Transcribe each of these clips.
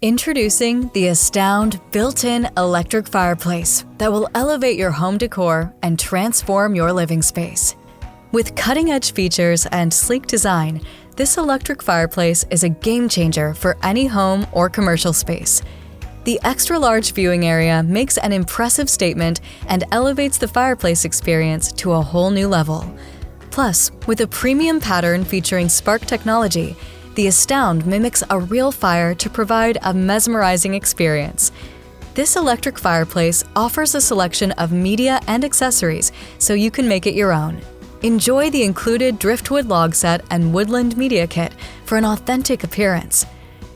Introducing the Astound Built-In Electric Fireplace that will elevate your home decor and transform your living space. With cutting-edge features and sleek design, this electric fireplace is a game-changer for any home or commercial space. The extra-large viewing area makes an impressive statement and elevates the fireplace experience to a whole new level. Plus, with a premium pattern featuring spark technology, the Astound mimics a real fire to provide a mesmerizing experience. This electric fireplace offers a selection of media and accessories so you can make it your own. Enjoy the included driftwood log set and woodland media kit for an authentic appearance.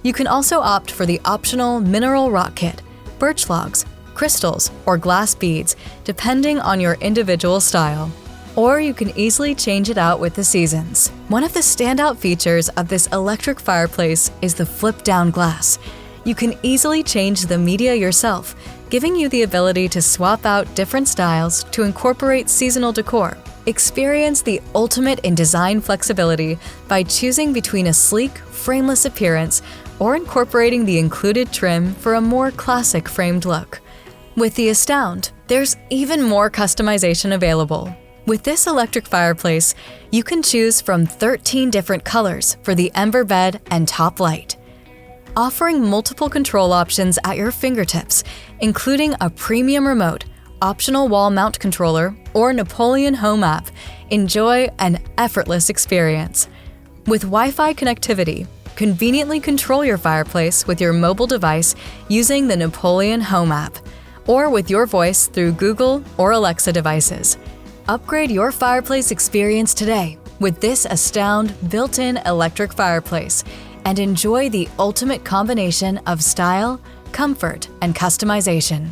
You can also opt for the optional mineral rock kit, birch logs, crystals, or glass beads, depending on your individual style. Or you can easily change it out with the seasons. One of the standout features of this electric fireplace is the flip-down glass. You can easily change the media yourself, giving you the ability to swap out different styles to incorporate seasonal decor. Experience the ultimate in design flexibility by choosing between a sleek, frameless appearance or incorporating the included trim for a more classic framed look. With the Astound, there's even more customization available. With this electric fireplace, you can choose from 13 different colors for the ember bed and top light. Offering multiple control options at your fingertips, including a premium remote, optional wall mount controller, or Napoleon home app, enjoy an effortless experience. With Wi-Fi connectivity, conveniently control your fireplace with your mobile device using the Napoleon home app, or with your voice through Google or Alexa devices. Upgrade your fireplace experience today with this Astound built-in electric fireplace and enjoy the ultimate combination of style, comfort, and customization.